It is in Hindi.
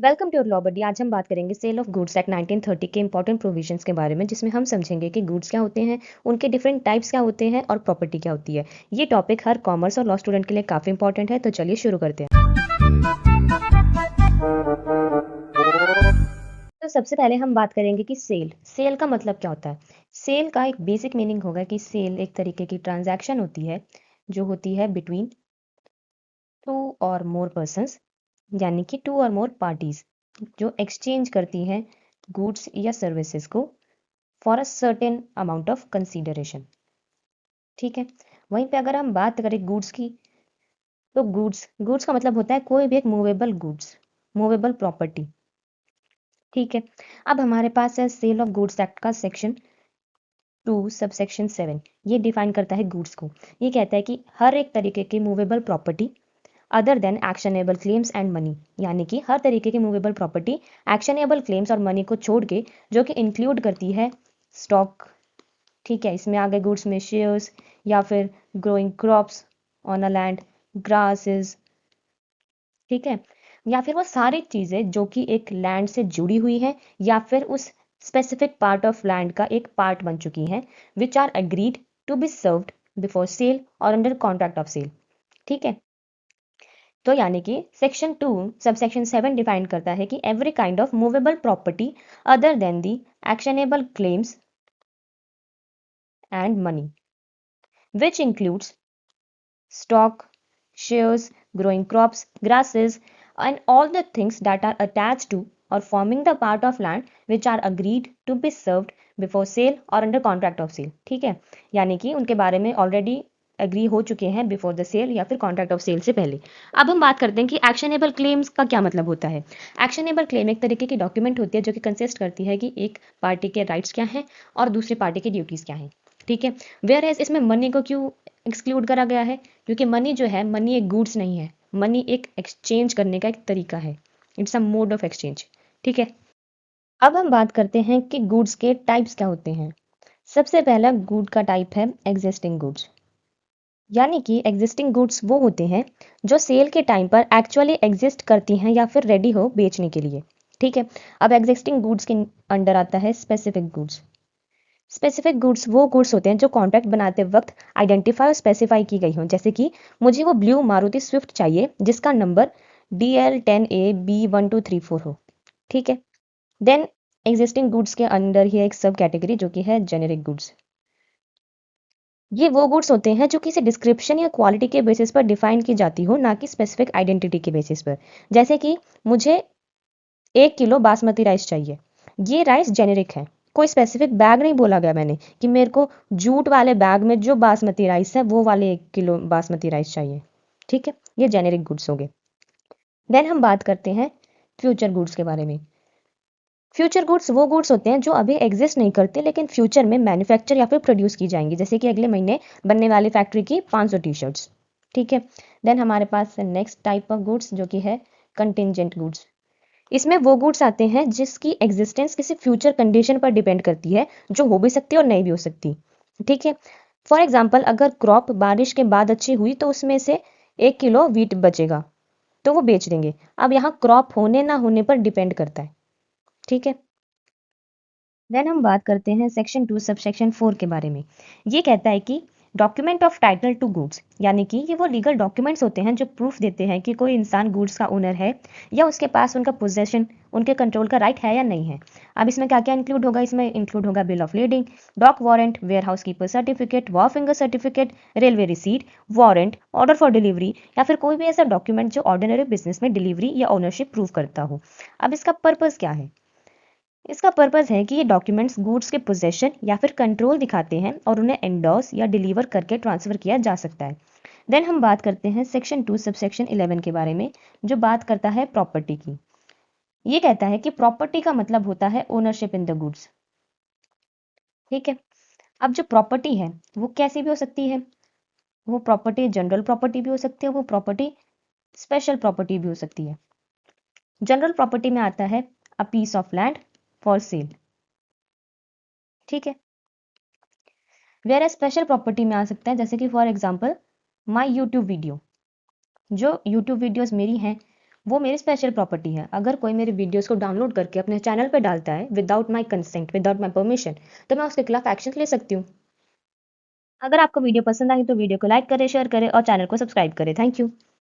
वेलकम टू लॉ बडी। आज हम बात करेंगे सेल ऑफ गुड्स एक्ट 1930 के इंपॉर्टेंट प्रोविजंस के बारे में, जिसमें हम समझेंगे कि गुड्स क्या होते हैं, उनके डिफरेंट टाइप्स क्या होते हैं और प्रॉपर्टी क्या होती है। ये टॉपिक हर कॉमर्स और लॉ स्टूडेंट के लिए काफी इंपॉर्टेंट है, तो चलिए शुरू करते हैं। तो सबसे पहले हम बात करेंगे कि सेल सेल का मतलब क्या होता है। सेल का एक बेसिक मीनिंग होगा कि सेल एक तरीके की ट्रांजैक्शन होती है जो होती है बिटवीन टू और मोर पर्सन्स, यानी कि टू और मोर पार्टीज जो एक्सचेंज करती हैं गुड्स या सर्विसेज को for a certain amount of consideration. ठीक है। वहीं पे अगर हम बात करें गुड्स की, तो गुड्स गुड्स का मतलब होता है कोई भी एक मूवेबल गुड्स, मूवेबल प्रॉपर्टी। ठीक है। अब हमारे पास है सेल ऑफ गुड्स एक्ट का सेक्शन 2 सबसेक्शन 7। ये डिफाइन करता है गुड्स को। ये कहता है कि हर एक तरीके की movable property other than actionable claims and money, यानी कि हर तरीके की मूवेबल प्रॉपर्टी एक्शनेबल क्लेम्स और मनी को छोड़ के, जो कि इंक्लूड करती है स्टॉक। ठीक है। इसमें आगे गुड्स में शेयर्स या फिर growing crops on a land, grasses. ठीक है। या फिर वो सारी चीजें जो कि एक लैंड से जुड़ी हुई हैं या फिर उस स्पेसिफिक पार्ट ऑफ लैंड का एक पार्ट बन चुकी हैं, which are agreed to be served before sale और अंडर कॉन्ट्रैक्ट ऑफ सेल। ठीक है। तो यानी कि सेक्शन 2 सबसेक्शन 7 डिफाइन करता है कि every kind of movable property other than the actionable claims and money, which includes stock, shares, growing crops, grasses, and all the things that are attached to or forming the part of land which are agreed to be served before sale or under contract of sale। ठीक है। यानी कि उनके बारे में ऑलरेडी एग्री हो चुके हैं बिफोर द सेल या फिर कॉन्ट्रैक्ट ऑफ सेल से पहले। अब हम बात करते हैं कि एक्शनेबल क्लेम्स का क्या मतलब होता है। एक्शनेबल क्लेम एक तरीके की डॉक्यूमेंट होती है जो कि कंसिस्ट करती है कि एक पार्टी के राइट्स क्या हैं और दूसरी पार्टी की ड्यूटीज क्या हैं। ठीक है। वेयर एज इसमें मनी को क्यों एक्सक्लूड करा गया है, क्योंकि मनी जो है, मनी एक गुड्स नहीं है, मनी एक एक्सचेंज करने का एक तरीका है। It's a mode of exchange. ठीक है। अब हम बात करते हैं कि गुड्स के टाइप्स क्या होते हैं। सबसे पहला गुड का टाइप है एग्जिस्टिंग गुड्स, यानी कि एग्जिस्टिंग गुड्स वो होते हैं जो सेल के टाइम पर एक्चुअली एग्जिस्ट करती हैं या फिर रेडी हो बेचने के लिए। ठीक है। अब एग्जिस्टिंग गुड्स के अंडर आता है स्पेसिफिक गुड्स। स्पेसिफिक गुड्स वो गुड्स होते हैं जो कॉन्ट्रैक्ट बनाते वक्त आइडेंटिफाई और स्पेसिफाई की गई हो, जैसे कि मुझे वो ब्लू मारुति स्विफ्ट चाहिए जिसका नंबर DL10AB1234 हो। ठीक है। देन एग्जिस्टिंग गुड्स के अंडर ही एक सब कैटेगरी जो कि है जेनेरिक गुड्स। ये वो गुड्स होते हैं जो किसी डिस्क्रिप्शन या क्वालिटी के बेसिस पर डिफाइन की जाती हो, ना कि स्पेसिफिक आइडेंटिटी के बेसिस पर। जैसे कि मुझे 1 किलो बासमती राइस चाहिए। ये राइस जेनेरिक है, कोई स्पेसिफिक बैग नहीं बोला गया मैंने कि मेरे को जूट वाले बैग में जो बासमती राइस है वो वाले 1 किलो बासमती राइस चाहिए। ठीक है। ये जेनेरिक गुड्स हो गए। देन हम बात करते हैं फ्यूचर गुड्स के बारे में। फ्यूचर गुड्स वो गुड्स होते हैं जो अभी एग्जिस्ट नहीं करते लेकिन फ्यूचर में मैन्युफैक्चर या फिर प्रोड्यूस की जाएंगी, जैसे कि अगले महीने बनने वाली फैक्ट्री की 500 टी शर्ट्स। ठीक है। देन हमारे पास नेक्स्ट टाइप ऑफ गुड्स जो कि है कंटिजेंट गुड्स। इसमें वो गुड्स आते हैं जिसकी एग्जिस्टेंस किसी फ्यूचर कंडीशन पर डिपेंड करती है, जो हो भी सकती है और नहीं भी हो सकती। ठीक है। फॉर एग्जाम्पल, अगर क्रॉप बारिश के बाद अच्छी हुई तो उसमें से 1 किलो वीट बचेगा तो वो बेच देंगे। अब यहाँ क्रॉप होने ना होने पर डिपेंड करता है। ठीक है। देन हम बात करते हैं सेक्शन 2 सब सेक्शन 4 के बारे में। ये कहता है कि document of title to goods, यानी कि ये वो लीगल डॉक्यूमेंट्स होते हैं जो प्रूफ देते हैं कि कोई इंसान गुड्स का ओनर है या उसके पास उनका पोजेशन, उनके कंट्रोल का राइट है या नहीं है। अब इसमें क्या क्या इंक्लूड होगा, इसमें इंक्लूड होगा bill of lading, dock warrant, warehouse keeper certificate, wharfinger certificate, railway receipt, warrant, order for delivery या फिर कोई भी ऐसा डॉक्यूमेंट जो ऑर्डिनरी बिजनेस में डिलीवरी या ओनरशिप प्रूव करता हो। अब इसका पर्पज क्या है। इसका पर्पस है कि ये डॉक्यूमेंट्स गुड्स के पोजेशन या फिर कंट्रोल दिखाते हैं और उन्हें एंडोर्स या डिलीवर करके ट्रांसफर किया जा सकता है। देन हम बात करते हैं सेक्शन 2 सबसेक्शन 11 के बारे में, जो बात करता है प्रॉपर्टी की। ये कहता है कि प्रॉपर्टी का मतलब होता है ओनरशिप इन द गुड्स। ठीक है। अब जो प्रॉपर्टी है वो कैसी भी हो सकती है। वो प्रॉपर्टी जनरल प्रॉपर्टी भी हो सकती है, वो प्रॉपर्टी स्पेशल प्रॉपर्टी भी हो सकती है। जनरल प्रॉपर्टी में आता है a piece of land for sale. ठीक है। वेयर स्पेशल प्रॉपर्टी में आ सकता है, जैसे कि for example my YouTube video. जो यूट्यूब वीडियोस मेरी हैं वो मेरी स्पेशल प्रॉपर्टी है। अगर कोई मेरे वीडियोस को डाउनलोड करके अपने चैनल पे डालता है without my consent, without my permission, तो मैं उसके खिलाफ एक्शन ले सकती हूँ। अगर आपको वीडियो पसंद आई तो वीडियो को लाइक करें, शेयर करें और चैनल को सब्सक्राइब करें। Thank you.